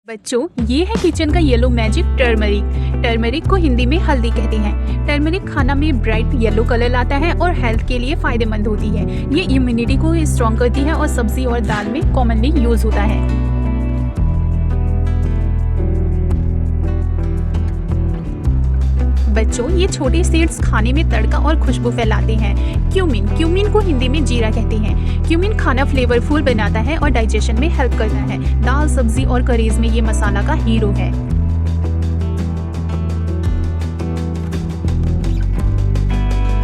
बच्चों, ये है किचन का येलो मैजिक टर्मरिक। टर्मरिक को हिंदी में हल्दी कहते हैं। टर्मरिक खाना में ब्राइट येलो कलर लाता है और हेल्थ के लिए फायदेमंद होती है। ये इम्यूनिटी को स्ट्रॉन्ग करती है और सब्जी और दाल में कॉमनली यूज होता है। बच्चों, ये छोटे सीड्स खाने में तड़का और खुशबू फैलाते हैं। क्यूमिन को हिंदी में जीरा कहते हैं। क्यूमिन खाना फ्लेवरफुल बनाता है और डाइजेशन में हेल्प करता है। दाल, सब्जी और करीज में ये मसाला का हीरो है।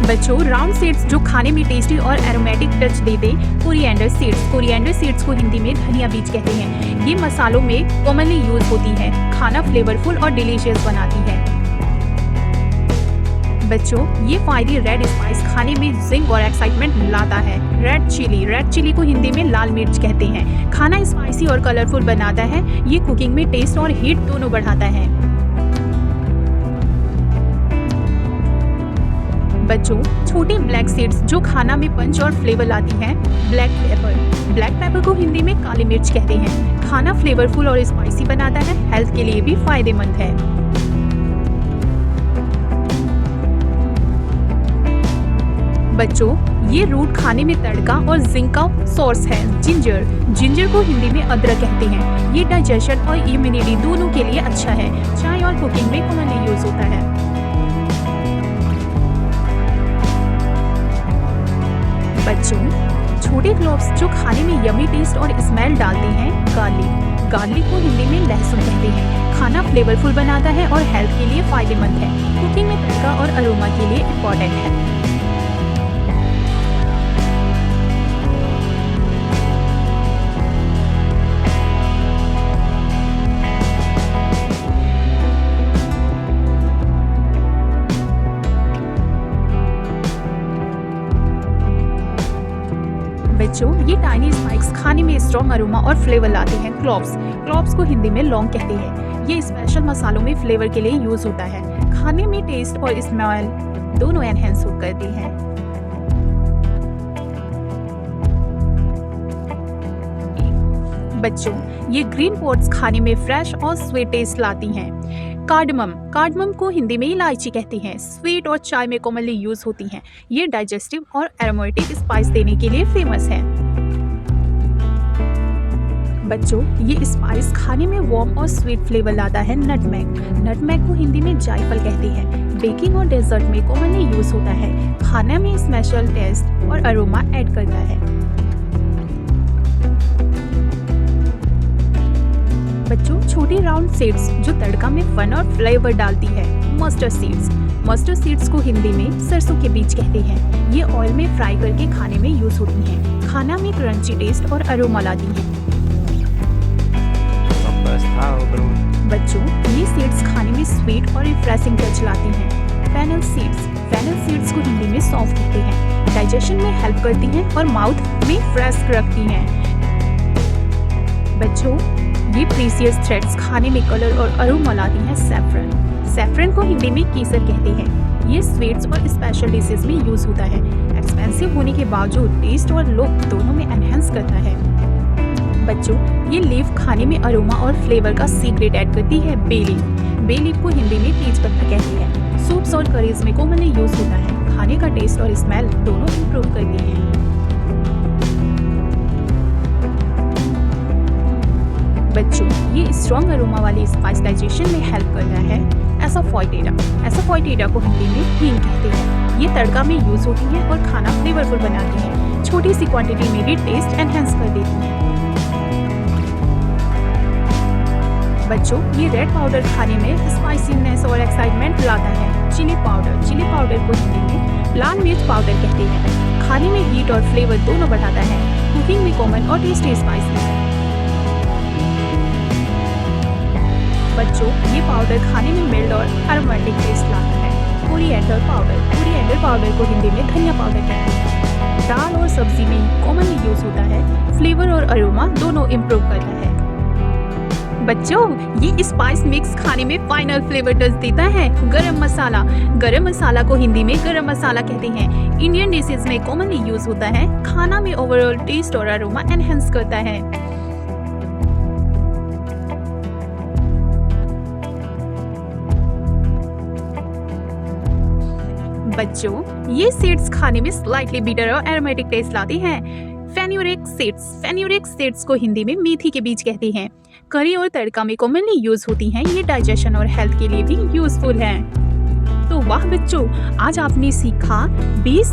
बच्चों, राउंड सीड्स जो खाने में टेस्टी और एरोमेटिक टच देते। कोरिएंडर सीड्स को हिंदी में धनिया बीज कहते हैं। ये मसालों में कॉमनली यूज होती है। खाना फ्लेवरफुल और डिलीशियस बनाती है। बच्चों, ये फायरी रेड स्पाइस खाने में जिंक और एक्साइटमेंट लाता है। रेड चिली को हिंदी में लाल मिर्च कहते हैं। खाना स्पाइसी और कलरफुल बनाता है। ये कुकिंग में टेस्ट और हीट दोनों बढ़ाता है। बच्चों, छोटे ब्लैक सीड्स जो खाना में पंच और फ्लेवर लाती हैं। ब्लैक पेपर को हिंदी में काली मिर्च कहते हैं। खाना फ्लेवरफुल और स्पाइसी बनाता है। हेल्थ के लिए भी फायदेमंद है। बच्चों, ये रूट खाने में तड़का और जिंक का सोर्स है। जिंजर को हिंदी में अदरक कहते हैं। ये डाइजेशन और इम्यूनिटी दोनों के लिए अच्छा है। चाय और कुकिंग में कॉमनली यूज होता है। बच्चों, छोटे क्लोव्स जो खाने में यमी टेस्ट और स्मेल डालते हैं। गार्लिक को हिंदी में लहसुन कहते हैं। खाना फ्लेवरफुल बनाता है और हेल्थ के लिए फायदेमंद है। कुकिंग में तड़का और अरोमा के लिए इम्पोर्टेंट है। बच्चों, ये टाइनी स्पाइक्स खाने में स्ट्रॉन्ग अरोमा और फ्लेवर लाते हैं। क्लोव्स को हिंदी में लौंग कहते हैं। ये स्पेशल मसालों में फ्लेवर के लिए यूज होता है। खाने में टेस्ट और स्मेल दोनों एनहेंस करती हैं। बच्चों, ये ग्रीन पॉट्स खाने में फ्रेश और स्वीट टेस्ट लाती हैं। कार्डमम को हिंदी में इलायची कहते हैं। स्वीट और चाय में कॉमनली यूज होती हैं। ये डाइजेस्टिव और एरोमेटिक स्पाइस देने के लिए फेमस है। बच्चों, ये स्पाइस खाने में वार्म और स्वीट फ्लेवर लाता है। नटमेग को हिंदी में जायफल कहते हैं। बेकिंग और डेजर्ट में कॉमनली यूज होता है। खाने में स्पेशल टेस्ट और अरोमा ऐड करता है। बच्चों, छोटी राउंड सीड्स जो तड़का में फन और फ्लेवर डालती है। मस्टर्ड सीड्स को हिंदी में सरसों के बीज कहते हैं। ये ऑयल में फ्राई करके खाने में यूज होती हैं। खाना में क्रंची टेस्ट और अरोमा लाती हैं। बच्चों, ये सीड्स खाने में स्वीट और रिफ्रेशिंग टच लाती हैं। फेनल सीड्स को हिंदी में सौंफ कहते हैं। डाइजेशन में हेल्प करती हैं और माउथ में फ्रेश रखती हैं। बच्चों, ये प्रीसियस थ्रेड्स खाने में कलर और अरोमा लाती हैं। सैफरन को हिंदी में केसर कहते हैं। ये स्वीट्स और स्पेशल डिशेस में यूज होता है। एक्सपेंसिव होने के बावजूद टेस्ट और लुक दोनों में एनहेंस करता है। बच्चों, ये लीफ खाने में अरोमा और फ्लेवर का सीक्रेट ऐड करती है। बे लीफ को हिंदी में तेज पत्ता कहते हैं। सूप्स और करीज में कॉमनली यूज होता है। खाने का टेस्ट और स्मेल दोनों इंप्रूव करती है। बच्चों, ये स्ट्रॉन्ग अरोमा वाली स्पाइस डाइजेशन में हेल्प करता है। एसाफोइटेटा को हिंदी में हींग कहते हैं। ये तड़का में यूज होती है और खाना फ्लेवरफुल बनाती है। छोटी सी क्वांटिटी में भी टेस्ट एनहेंस कर देती है। बच्चों, ये रेड पाउडर खाने में स्पाइसीनेस और एक्साइटमेंट लाता है। चिली पाउडर को हिंदी में लाल मिर्च पाउडर कहते हैं। खाने में हीट और फ्लेवर दोनों बढ़ाता है। कुकिंग में कॉमन और टेस्टी स्पाइसी है। बच्चों, ये पाउडर खाने में मिल्ड और एरोमेटिक टेस्ट लाता है। कोरिएंडर पाउडर को हिंदी में धनिया पाउडर कहते हैं। दाल और सब्जी में कॉमनली यूज होता है। फ्लेवर और अरोमा दोनों इम्प्रूव करता है। बच्चों, ये स्पाइस मिक्स खाने में फाइनल फ्लेवर टच देता है। गरम मसाला को हिंदी में गरम मसाला कहते हैं। इंडियन डिशेज में कॉमनली यूज होता है। खाना में ओवरऑल टेस्ट और अरोमा एनहेंस करता है। बच्चों, ये सीड्स खाने में स्लाइटली बिटर और एरोमेटिक टेस्ट लाते हैं। फेन्यूरिक सीड्स को हिंदी में मेथी के बीज कहते हैं। करी और तड़का में कॉमनली यूज होती हैं। ये डाइजेशन और हेल्थ के लिए भी यूजफुल हैं। तो वाह बच्चों, आज आपने सीखा 20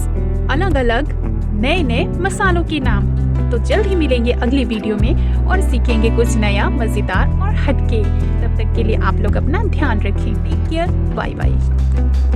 अलग अलग नए मसालों के नाम। तो जल्द ही मिलेंगे अगली वीडियो में और सीखेंगे कुछ नया, मजेदार और हटके। तब तक के लिए आप लोग अपना ध्यान रखें। Take care, bye bye.